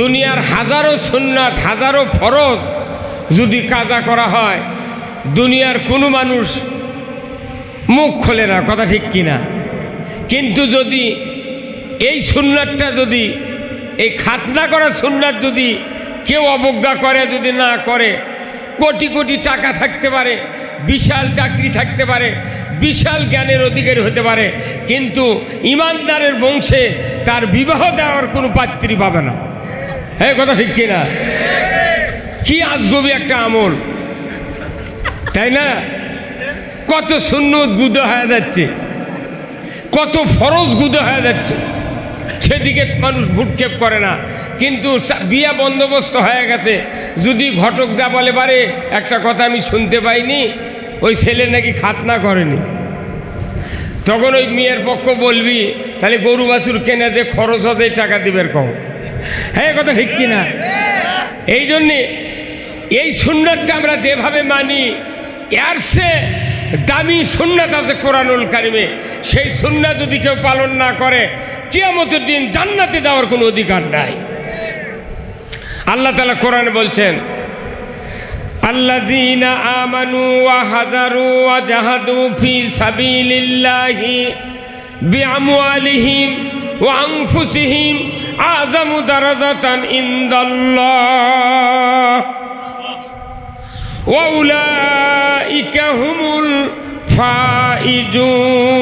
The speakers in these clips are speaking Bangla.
দুনিয়ার হাজারো সুন্নাত হাজারো ফরজ যদি কাজা করা হয় দুনিয়ার কোনো মানুষ মুখ খোলে না, কথা ঠিক কিনা? কিন্তু যদি এই সুন্নাতটা যদি এই খাতনা করা সুন্নাত যদি কেউ অবজ্ঞা করে, যদি না করে, কোটি কোটি টাকা থাকতে পারে, বিশাল চাকরি থাকতে পারে, বিশাল জ্ঞানের অধিকারী হতে পারে, কিন্তু ইমানদারের বংশে তার বিবাহ দেওয়ার কোনো পাত্রী পাবে না। হ্যাঁ, কথা ঠিক কিনা? কি আজগবি একটা আমল, তাই না? কত সুন্নত গুদা হয়ে যাচ্ছে, কত ফরজ গুদা হয়ে যাচ্ছে, সেদিকে মানুষ ভ্রুক্ষেপ করে না। কিন্তু বিয়া বন্দোবস্ত হয়ে গেছে, যদি ঘটক যা বলে পারে একটা কথা আমি শুনতে পাইনি, ওই ছেলে নাকি খাতনা করেনি, তখন ওই মেয়ের পক্ষ বলবি তাহলে গরু বাছুর কেনে দে, খরচ হতে টাকা দিবের কম। হ্যাঁ, কথা ঠিক কিনা? এই জন্যে এই সুন্নাতটা আমরা যেভাবে মানি, এর সে দামি সুন্নাত আছে কোরআনুল কারিমে, সেই সুন্নাত যদি কেউ পালন না করে কিয়ামতের দিন জান্নাতে যাওয়ার কোনো অধিকার নাই। আল্লাহ তাআলা কোরআনে বলছেন, আল্লাযীনা আমানু ওয়া হাযারু ওয়া জাহাদু ফি সাবিলিল্লাহি বিআমওয়ালিহিম ওয়া আনফুসিহিম আযামু দারাজাতান ইনদাল্লাহ ওয়া উলাইকা হুমুল ফাইজুন।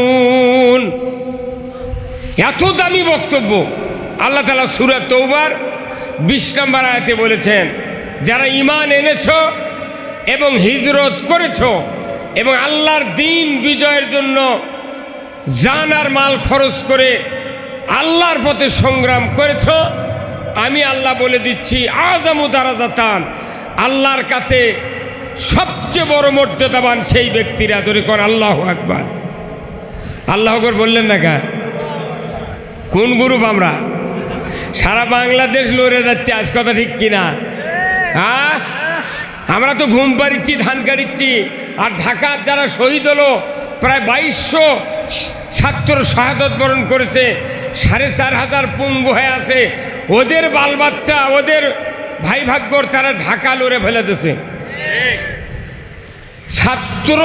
এত দামি বক্তব্য আল্লাহ তাআলা সূরা তওবার 20 নম্বর আয়াতে বলেছেন, যারা ঈমান এনেছো এবং হিজরত করেছো এবং আল্লাহর দ্বীন বিজয়ের জন্য জান আর মাল খরচ করে আল্লাহর পথে সংগ্রাম করেছো, আমি আল্লাহ বলে দিচ্ছি আযামু দারাজাতান, আল্লাহর কাছে সবচেয়ে বড় মর্যাদাবান সেই ব্যক্তিরা। ধরে কর আল্লাহু আকবার। আল্লাহু আকবার বললেন না কা? কোন গ্রুপ আমরা? সারা বাংলাদেশ লড়ে যাচ্ছে আজ, কথা ঠিক কিনা? হ্যাঁ, আমরা তো ঘুম পাড়িচ্ছি, ধান কাটিচ্ছি, আর ঢাকার যারা শহীদ হলো প্রায় 2200 ছাত্র শাহাদত বরণ করেছে, 4500 পঙ্গু হয়ে আছে, ওদের বাল বাচ্চা ওদের ভাই ভাগ্যর তারা ঢাকা লড়ে ফেলে দিয়েছে। ছাত্র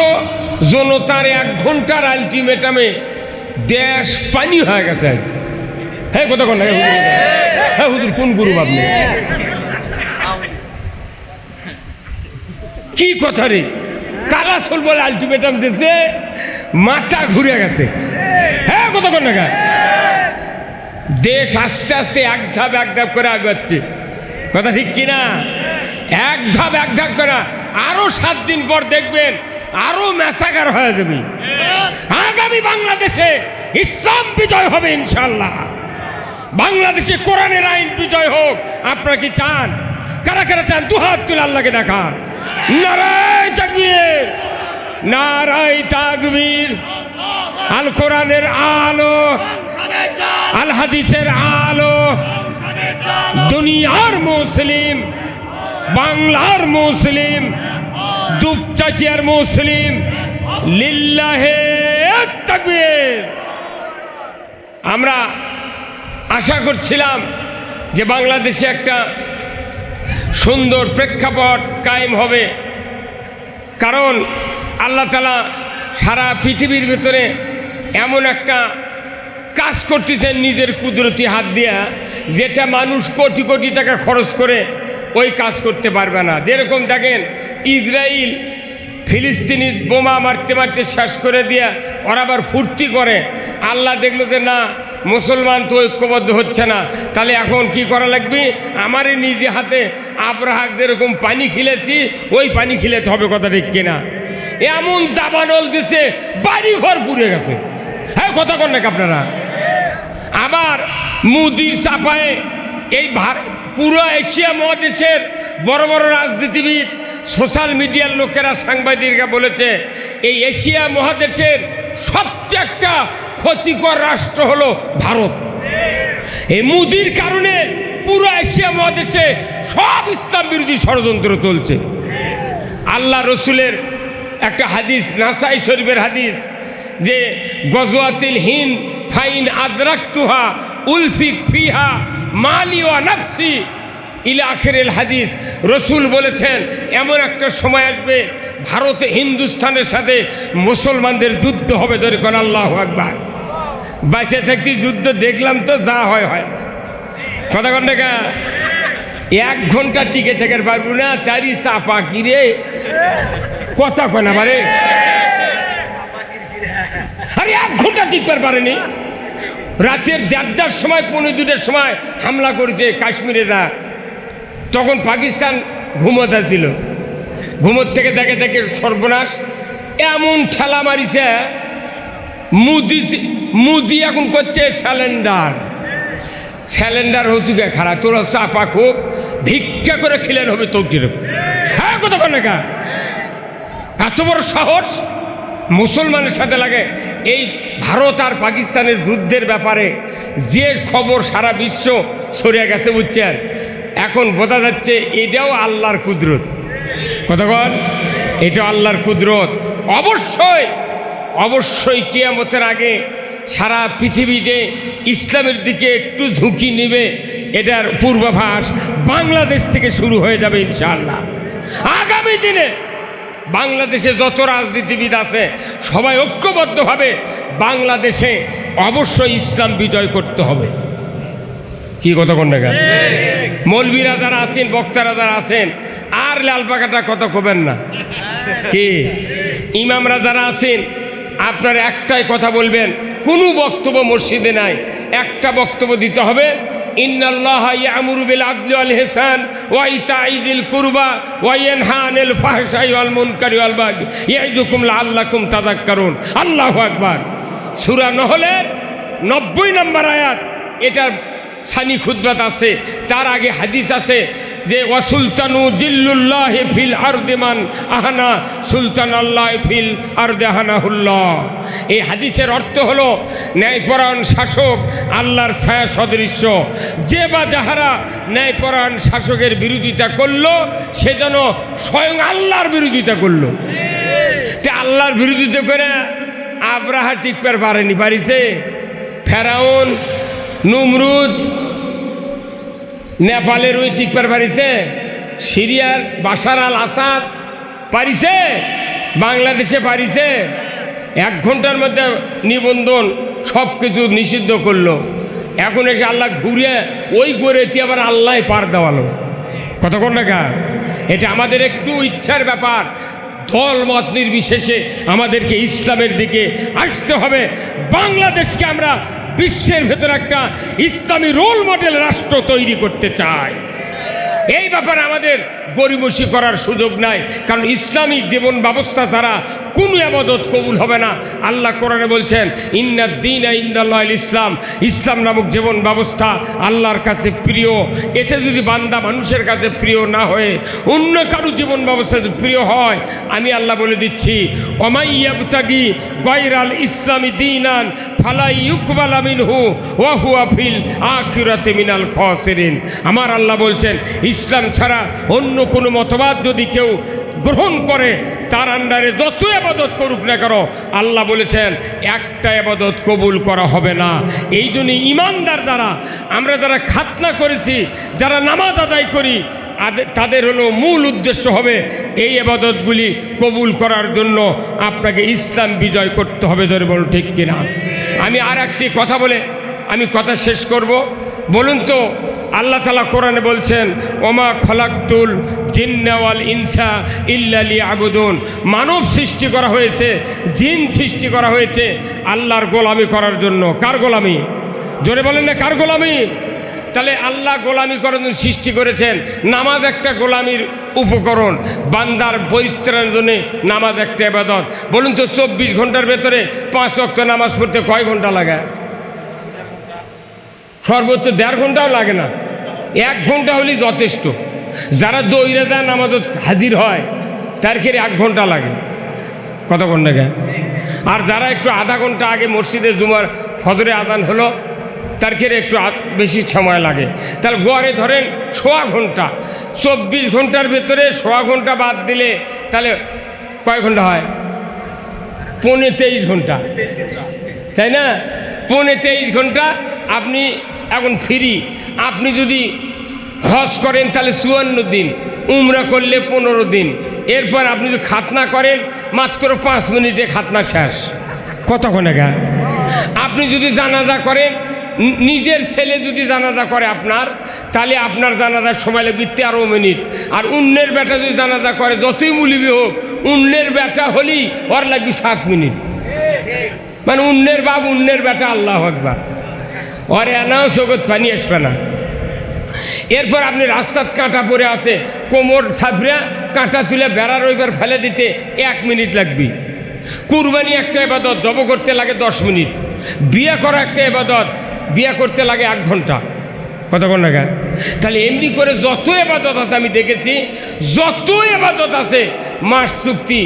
জনতার 1 ঘন্টার আলটিমেটামে দেশ পানি হয়ে গেছে। হ্যাঁ, কথা কোন? হ্যাঁ হুজুর, কোন গুরু আপনি? কি কথা রে? কারা চল বলে আলটিমেটাম দিয়েছে, মাথা ঘুরে গেছে। হ্যাঁ, কথা কোন? দেশ আস্তে আস্তে এক ধাপ করে আগাচ্ছে, কথা ঠিক কিনা? এক ধাপ করে আরো 7 দিন পর দেখবেন আরো ম্যাসাকার হয়ে যাবে। আগামী বাংলাদেশে ইসলাম বিজয় হবে ইনশাআল্লাহ। বাংলাদেশে কোরআনের আইন বিজয় হোক। আপনারা কি চান? কারা কারা চান? দুহাত তুলে আল্লাহকে দেখান। নারায়ে তাকবীর, নারায়ে তাকবীর। আল কোরআনের আলো, আল হাদিসের আলো, দুনিয়ার মুসলিম, বাংলার মুসলিম, দুপচাচিয়ার মুসলিম, লিল্লাহে তাকবীর। আমরা আশা করছিলাম যে বাংলাদেশে একটা সুন্দর প্রেক্ষাপট কায়েম হবে, কারণ আল্লাহ তাআলা সারা পৃথিবীর ভিতরে এমন একটা কাজ করতেছেন নিজের কুদরতি হাত দিয়া, যেটা মানুষ কোটি কোটি টাকা খরচ করে ওই কাজ করতে পারবে না। যেরকম দেখেন ইসরায়েল ফিলিস্তিনি বোমা মারতে মারতে শেষ করে দিয়া ওরা আবার ফুর্তি করে। আল্লাহ দেখলো যে না, মুসলমান তো ঐক্যবদ্ধ হচ্ছে না, তাহলে এখন কি করা লাগবে? আমারই নিজে হাতে আব্রাহাক যেরকম পানি খিলেছি ওই পানি খিলেতে হবে, কথা ঠিক কিনা? এমন দাবানল দিছে, বাড়ি ঘর পুড়ে গেছে। হ্যাঁ, কথা কন নাকি আপনারা? আবার মুদির চাপায় এই পুরো এশিয়া মহাদেশের বড় বড় রাজনীতিবিদ, সোশ্যাল মিডিয়ার লোকেরা, সাংবাদিকরা বলেছে এই এশিয়া মহাদেশের সবচেয়ে একটা ক্ষতিকর রাষ্ট্র হলো ভারত। এই মুদির কারণে পুরো এশিয়া মহাদেশে সব ইসলাম বিরোধী ষড়যন্ত্র চলছে। আল্লাহ রসুলের একটা হাদিস, নাসাই শরীফের হাদিস, যে গজওয়াতিল হিন্দ ফাইন আদরাকতুহা উলফিক ফিহা মালি ওয়া নাফসি ইলা আখিরিল হাদিস। রসুল বলেছেন এমন একটা সময় আসবে ভারতে হিন্দুস্তানের সাথে মুসলমানদের যুদ্ধ হবে। ধরে কোন আল্লাহু আকবার। বাইসে থাকতে যুদ্ধ দেখলাম তো যা হয় হয়, কথা কন না। 1 ঘন্টা টিকে থাকার পারবো না, তারই চাপা কিরে কথা কয় না পারে। আরে 1 ঘন্টা টিকতে পারেনি। রাতের 1:30টার সময় 1:45টার সময় হামলা করেছে কাশ্মীরে। তখন পাকিস্তান ঘুমোতে ছিল, ঘুমোর থেকে দেখে দেখে সর্বনাশ এমন ঠেলা মারিছে। মুদি এখন করছে স্যালেন্ডার হতুকে খারাপ, তোরা চাপা খুব ভিক্ষা করে খেলেন হবে তো কিরকম। হ্যাঁ কথা বল না, এত বড় সাহস মুসলমানের সাথে লাগে। এই ভারত আর পাকিস্তানের যুদ্ধের ব্যাপারে যে খবর সারা বিশ্ব ছড়িয়ে গেছে বুঝছেন, এখন বোঝা যাচ্ছে এটাও আল্লাহর কুদরত। কতক্ষণ এটা আল্লাহর কুদরত। অবশ্যই অবশ্যই কিয়ামতের আগে সারা পৃথিবীতে ইসলামের দিকে একটু ঝুঁকি নেবে, এটার পূর্বাভাস বাংলাদেশ থেকে শুরু হয়ে যাবে ইনশাআল্লাহ। আগামী দিনে বাংলাদেশে যত রাজনীতিবিদ আছে সবাই ঐক্যবদ্ধভাবে বাংলাদেশে অবশ্যই ইসলাম বিজয় করতে হবে। কি কথা কোন না, মৌলবীরা যারা আছেন, বক্তারা যারা আছেন, আর লাল পাকাটা কথা কবেন না। কি ইমামরা যারা আছেন, আপনার একটাই কথা বলবেন, কোনো বক্তব্য মসজিদে নাই, একটা বক্তব্য দিতে হবে, ইন্নাল্লাহা ইয়ামুরু বিল আদলি ওয়াল ইহসান ওয়া ইতাই যিল কুরবা ওয়া ইয়ানহা আনিল ফাহশাই ওয়াল মুনকারি ওয়াল বাগি ইয়াইযুকুম লাআল্লাকুম তাযাক্কারুন। আল্লাহু আকবার। সূরা নহলের 90 নম্বর আয়াত, এটার সানি খুতবাত আছে। তার আগে হাদিস আছে যে ওয়াসুলতানু জিল্লুল্লাহি ফিল আরদি মান আহানা সুলতান আল্লাহ ফিল আরদি আহানাহুল্লাহ। এই হাদিসের অর্থ হলো ন্যায়পরায়ণ শাসক আল্লাহর ছায়া সদৃশ্য। যে বা যাহারা ন্যায়পরায়ণ শাসকের বিরোধিতা করলো সে যেন স্বয়ং আল্লাহর বিরোধিতা করলো। তে আল্লাহর বিরোধিতা করে আব্রাহা টিকতে পারেনি, পারিছে? ফেরাউন, নমরুদ, নেপালের ওই টিকপার পারিছে? সিরিয়ার বাশার আল আসাদ পারিছে? বাংলাদেশে পারিছে? 1 ঘন্টার মধ্যে নিবন্ধন সব কিছু নিষিদ্ধ করলো। এখন এসে আল্লাহ ঘুরে ওই করে আবার আল্লাহ পার দেওয়ালো। কতক্ষণ না, এটা আমাদের একটু ইচ্ছার ব্যাপার। দল মত নির্বিশেষে আমাদেরকে ইসলামের দিকে আসতে হবে। বাংলাদেশকে আমরা বিশ্বের ভেতর একটা ইসলামী রোল মডেল রাষ্ট্র তৈরি করতে চাই। এই ব্যাপারে আমাদের গরিমসি করার সুযোগ নাই, কারণ ইসলামিক জীবন ব্যবস্থা ছাড়া কোনো ইবাদত কবুল হবে না। আল্লাহ কোরআনে বলছেন ইন্নাদ দীনা ইনদাল্লাহিল ইসলাম, ইসলাম নামক জীবন ব্যবস্থা আল্লাহর কাছে প্রিয়। এতে যদি বান্দা মানুষের কাছে প্রিয় না হয়ে অন্য কারো জীবন ব্যবস্থা যদি প্রিয় হয়, আমি আল্লাহ বলে দিচ্ছি ওমাই ইয়াবতাগি গায়রাল ইসলামি দীনান ফালা ইউকবালা মিনহু ওয়া হুয়া ফিল আখিরাতি মিনাল খাসিরিন। আমার আল্লাহ বলছেন ইসলাম ছাড়া অন্য কোনো মতবাদ যদি কেউ গ্রহণ করে তার আন্ডারে যত ইবাদত করুক না কেন, আল্লাহ বলেছেন একটা ইবাদত কবুল করা হবে না। এই জন্য ইমানদার যারা, আমরা যারা খাতনা করেছি, যারা নামাজ আদায় করি, তাদের হলো মূল উদ্দেশ্য হবে এই ইবাদতগুলি কবুল করার জন্য আপনাকে ইসলাম বিজয় করতে হবে। ধরে বলুন ঠিক কিনা? আমি আর একটি কথা বলে আমি কথা শেষ করব। বলুন তো, আল্লাহ তাআলা কোরআনে বলছেন ওমা খলাকতুল জিন্না ওয়াল ইনসা ইল্লা লিয়াবুদুন। মানব সৃষ্টি করা হয়েছে, জিন সৃষ্টি করা হয়েছে আল্লাহর গোলামি করার জন্য। কার গোলামি? জোরে বলেন না, কার গোলামি? তাহলে আল্লাহ গোলামি করার জন্য সৃষ্টি করেছেন। নামাজ একটা গোলামির উপকরণ, বান্দার পরিত্রাণের জন্য নামাজ একটা ইবাদত। বলুন তো 24 ঘন্টার ভেতরে 5 ওয়াক্ত নামাজ পড়তে কয় ঘন্টা লাগে? সর্বোচ্চ 1.5 ঘন্টাও লাগে না, 1 ঘন্টা হলেই যথেষ্ট। যারা দৌড়ে যায় নামাজত হাজির হয় তার ক্ষেত্রে 1 ঘন্টা লাগে। কতক্ষণ লাগে? আর যারা একটু আধা ঘন্টা আগে মসজিদে জুমার ফজরে আজান হলো তার ক্ষেত্রে একটু বেশি সময় লাগে। তাহলে গড়ে ধরেন 1.5 ঘন্টা। 24 ঘন্টার ভেতরে 1.5 ঘন্টা বাদ দিলে তাহলে কয় ঘন্টা হয়? 23.5 ঘন্টা, তাই না? 23.5 ঘন্টা আপনি এখন ফ্রি। আপনি যদি হজ করেন তাহলে 54 দিন, উমরা করলে 15 দিন, এরপর আপনি যদি খাতনা করেন মাত্র 5 মিনিটে খাতনা শেষ। কতক্ষণে গা? আপনি যদি জানাজা করেন, নিজের ছেলে যদি জানাজা করে আপনার, তাহলে আপনার জানাজার সময় লাগবে 13 মিনিট। আর অন্যের বেটা যদি জানাজা করে, যতই মুলিবি হোক, অন্যের বেটা হলেই ওর লাগবে 7 মিনিট। মানে অন্যের বাপ, অন্যের বেটা, আল্লাহু আকবার, ওর এনাও জগৎ পানি আসবে না। এরপর আপনি রাস্তার কাঁটা পড়ে আছে, কোমর ছাপড়া কাঁটা তুলে বেড়া রইবার ফেলে দিতে 1 মিনিট লাগবে। কুরবানি একটা ইবাদত, জব করতে লাগে 10 মিনিট। বিয়ে করা একটা ইবাদত, বিয়ে করতে লাগে 1 ঘন্টা। কতক্ষণ লাগে? তাহলে এমনি করে যত ইবাদত আছে আমি দেখেছি, যত ইবাদত আছে, মাস চুক্তি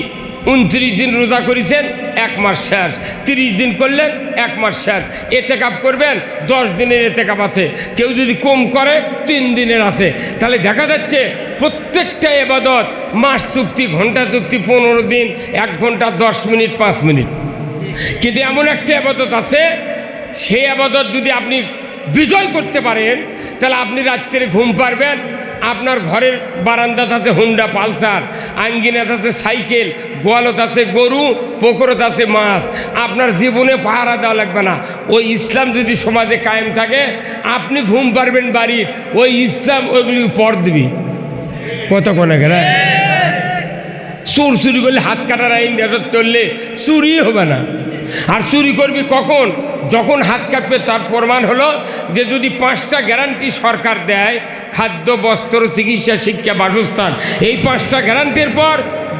29 দিন রোজা করেছেন 1 মাস শেষ, 30 দিন করলেন 1 মাস শেষ। এতেকাপ করবেন 10 দিনের এতেকাপ আছে, কেউ যদি কম করে 3 দিনের আছে। তাহলে দেখা যাচ্ছে প্রত্যেকটা ইবাদত মাস চুক্তি, ঘন্টা চুক্তি 15 দিন, 1 ঘন্টা 10 মিনিট 5 মিনিট। কিন্তু এমন একটা ইবাদত আছে, সেই ইবাদত যদি আপনি বিজয় করতে পারেন তাহলে আপনি রাত্রে ঘুম পারবেন। আপনার ঘরের বারান্দাত আছে হুন্ডা পালসার, আঙ্গিনাত আছে সাইকেল, গোয়ালত আছে গরু, পুকুরত আছে মাছ। আপনার জীবনে পাহারা দেওয়া লাগবে না। ওই ইসলাম যদি সমাজে কায়েম থাকে, আপনি ঘুম পারবেন বাড়ির, ওই ইসলাম ওইগুলি পর দিবি। কতক্ষণে গেলে চোর চুরি করলে হাত কাটার আইন দেশত চললে চুরি হবে না। আর চুরি করবি কখন? যখন হাত কাটবে। তার প্রমাণ হলো যে যদি 5টা গ্যারান্টি সরকার দেয়, খাদ্য, বস্ত্র, চিকিৎসা, শিক্ষা, বাসস্থান, এই 5টা গ্যারান্টির পর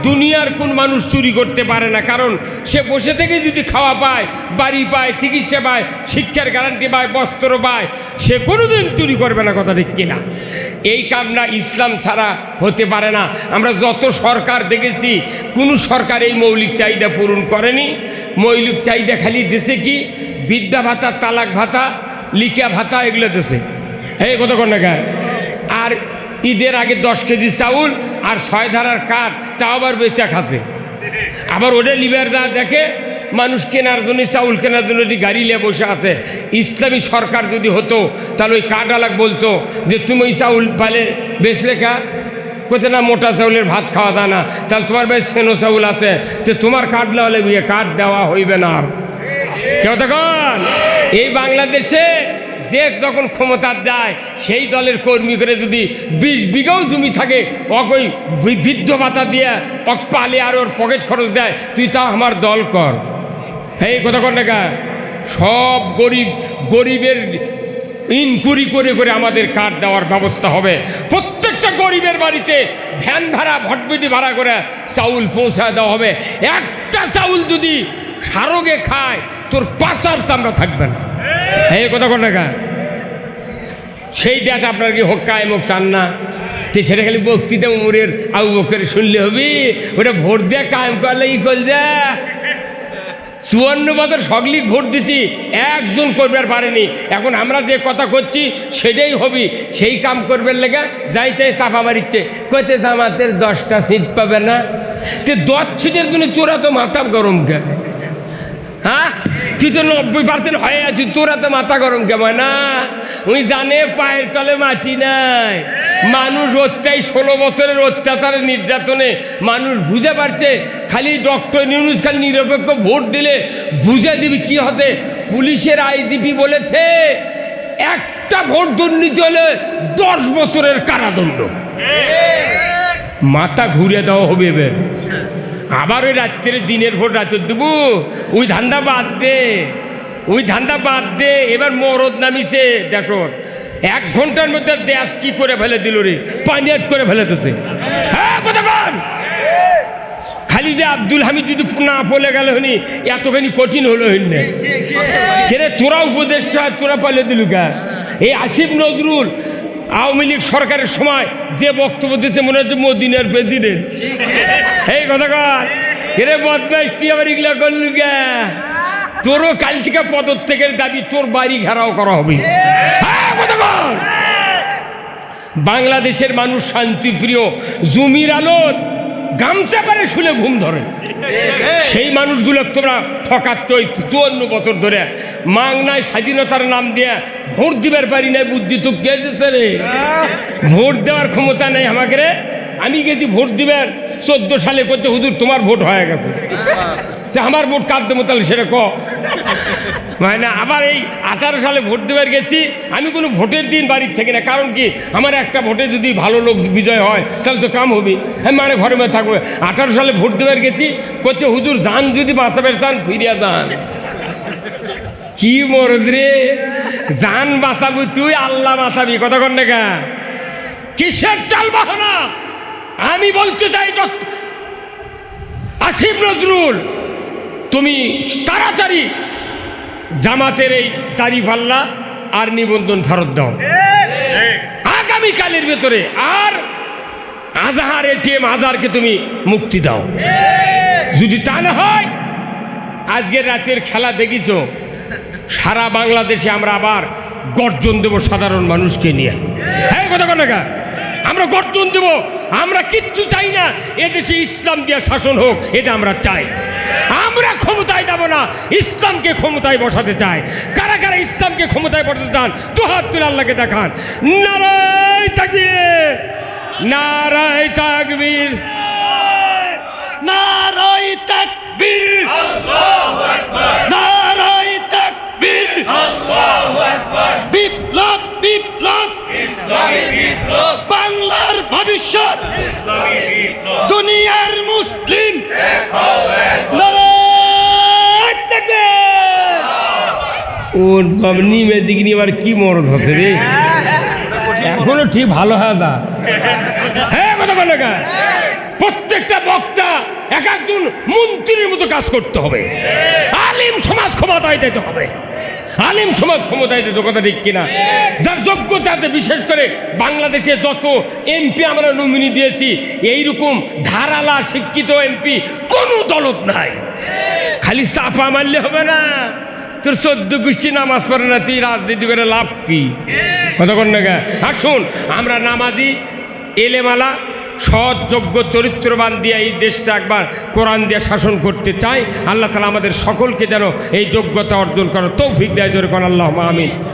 দুনিয়ার কোন মানুষ চুরি করতে পারে না। কারণ সে বসে থেকে যদি খাওয়া পায়, বাড়ি পায়, চিকিৎসা পায়, শিক্ষার গ্যারান্টি পায়, বস্ত্র পায়, সে কোনোদিন চুরি করবে না। কথা ঠিক কিনা? এই কামনা ইসলাম ছাড়া হতে পারে না। আমরা যত সরকার দেখেছি, কোনো সরকার এই মৌলিক চাহিদা পূরণ করেনি। মৌলিক চাহিদা খালি দেশে কি বিদ্যা ভাতা, তালাক ভাতা, লিখা ভাতা, এগুলো দেশে। এই কতক্ষণ না গায়। আর ঈদের আগে 10 কেজি চাউল আর 6 ধারার কাঠ, তা আবার বেচা খাচ্ছে। আবার ওটা লিবার দা দেখে মানুষ কেনার জন্য, চাউল কেনার জন্য গাড়ি নিয়ে বসে আছে। ইসলামী সরকার যদি হতো তাহলে ওই কাঠওয়ালা বলতো যে তুমি ওই চাউল পালে বেচলে কা? কোথায় না মোটা চাউলের ভাত খাওয়া যায় না, তাহলে তোমার ভাই সেনো চাউল আছে, তো তোমার কাঠ দেওয়া লাগবে, কাঠ দেওয়া হইবে না। আর কেউ তখন এই বাংলাদেশে যে যখন ক্ষমতার যায়, সেই দলের কর্মী করে যদি 20 বিঘাও জমি থাকে, ওই বৃদ্ধ ভাতা দিয়ে অক পালে আর ওর পকেট খরচ দেয়, তুই তা আমার দল কর। এই কথা কর না। সব গরিবের ইনকুরি করে করে আমাদের কার্ড দেওয়ার ব্যবস্থা হবে। প্রত্যেকটা গরিবের বাড়িতে ভ্যান ভাড়া, ভটবিটি ভাড়া করে চাউল পৌঁছায় দেওয়া হবে। একটা চাউল যদি সারোগে খায়, তোর পাচার চামড়া থাকবে না। এই কথা কর না। সেই দেশ আপনার কি হোক কায়েম হোক চান না? তো সেটা খালি বক্তৃতা উমরের আবু বকরের শুনলে হবি? ওটা ভোট দিয়ে কায়েম করলে ই কল যা 54 বছর সকলিক ভোট দিছি, একজন করবার পারেনি। এখন আমরা যে কথা করছি সেটাই হবি। সেই কাম করবার লেগে যাইতে চাপা মারিচ্ছে, কইতে জামাতের 10টা সিট পাবে না। তো 10 সিটের জন্য তোরা তো মাথা গরম কে? হ্যাঁ, তুই তো 90% হয়ে আছিস, তোরা তো মাথা গরম কেমন না? উনি জানে পায়ের তলে মাটি নাই। মানুষ 16 বছরের অত্যাচারের নির্যাতনে মানুষ বুঝে পারছে। খালি ডক্টর ইউনূস খালি নিরপেক্ষ ভোট দিলে বুঝে দিবি কি হতে। পুলিশের আইজিপি বলেছে একটা ভোট দুর্নীতি হলে 10 বছরের কারাদণ্ড। মাথা ঘুরে দেওয়া হবে এবার। আবার ওই রাত্রে দিনের ভোট রাতে দেবো, ওই ধান্দা বাদ দে, ওই ধান্দা বাদ দে। এবার মরদ নামিছে দেশত। 1 ঘন্টার মধ্যে দেশ কি করে ফেলে দিল রে, পানিয়াট করে ফেলেতেছে। হ্যাঁ কথা বল। খালি যে আব্দুল হামিদ যদি না বলে গেল হনি, এতখানি কঠিন হলো হইনি কেরে? তোরা উপদেষ্টা, তোরা পালে দিলু গা। এই আসিফ নজরুল আওয়ামী লীগ সরকারের সময় যে বক্তব্য দিচ্ছে মনে হচ্ছে মদিনার প্রেসিডেন্ট। এই কথা কর এরে বদমাইশ, তুই আবার এগুলা করলু গা। তোরও কাল থেকে পদত্যাগের দাবি, তোর বাড়ি ঘেরাও করা হবে। কথা কর। বাংলাদেশের মানুষ শান্তিপ্রিয়। জমির আলোত গামছা করে শুলে ঘুম ধরে। সেই মানুষগুলো তোমরা ঠকাচ্ছ। 54 বছর ধরে মাংনায় স্বাধীনতার নাম দিয়ে ভোট দিবার পারি না। বুদ্ধি তো কে দিচ্ছে রে? ভোট দেওয়ার ক্ষমতা নেই আমাকে রে। আমি গেছি ভোট দিবেন 14 সালে, করছে হুজুর তোমার ভোট হয়ে গেছে। আমার ভোট কার দেবো তাহলে সেটা ক মানে। আবার এই 18 সালে ভোট দেবার গেছি, আমি কোনো ভোটের দিন বাড়ির থেকে না। কারণ কি, আমার একটা ভোটে যদি ভালো লোক বিজয় হয় তাহলে তো কাম হবে। হ্যাঁ মানে ঘরে মধ্যে থাকবে। 18 সালে ভোট দেবার গেছি, করছে হুজুর যান যদি বাঁচাবে যান, ফিরিয়া যান। কি মরদ রে, জান বাঁচাবি তুই, আল্লাহ বাঁচাবি। কথা কন না, কিসের টাল বাহানা? আমি বলতে চাই আসিফ নজরুল, তুমি তাড়াতাড়ি জামাতের এই দাড়িপাল্লা আর নিবন্ধন ফেরত দাও আগামীকালের ভেতরে। আর আজহার এটিএম আজহারকে তুমি মুক্তি দাও। যদি তা না হয়, আজকের রাতের খেলা দেখিছো, সারা বাংলাদেশে আমরা আবার গর্জন দেব সাধারণ মানুষকে নিয়ে। হ্যাঁ কথা বল না, আমরা গর্জন দেব। আমরা কিচ্ছু চাই না এদেশে ইসলাম দিয়ে শাসন হোক, এটা আমরা চাই। আমরা ক্ষমতায় যাব না, ইসলামকে ক্ষমতায় বসাতে চাই। কারা কারা ইসলামকে ক্ষমতায় বসাতে চান দু হাত তুলে আল্লাহকে দেখান। নারায়ে তাকবীর, নারায়ে তাকবীর, নারায়ে তাকবীর, আল্লাহু আকবার, নারায়ে তাকবীর, আল্লাহু আকবার। বিপ্লব বিপ্লব, ইসলামী বিপ্লব, বাংলার ভবিষ্যৎ, ইসলামী বিপ্লব, দুনিয়ার মুসলিম এক হও, এক হও। নারায়ে তাকবীর। ওর বাবনি মেদিক নিয়ে আবার কি মরদ হচ্ছে রে? এখনো ঠিক ভালো হয় না। হ্যাঁ কথা বলে না, প্রত্যেকটা বক্তা এক একজন মন্ত্রীর মতো কাজ করতে হবে। আলিম সমাজ ক্ষমতায় দিতে হবে, আলিম সমাজ ক্ষমতায় দিতে। কথা ঠিক কিনা? যার যোগ্যতা আছে, বিশেষ করে বাংলাদেশে যত এমপি আমরা নমিনি দিয়েছি, এইরকম ধারালা শিক্ষিত এমপি কোনো দলত নাই। খালি চাপা মারলে হবে না। তোর 14 গোষ্ঠী নামাজ পড়ে না, তুই রাজনীতি করে লাভ কি? কথা কন না। আসুন আমরা নামাজি এলেমালা সৎ যোগ্য চরিত্রবান দিয়ে এই দেশটা একবার কোরআন দিয়ে শাসন করতে চাই। আল্লাহ তাআলা আমাদের সকলকে যেন এই যোগ্যতা অর্জন করার তৌফিক দেয়। জোরে কোন আল্লাহুম্মা আমিন।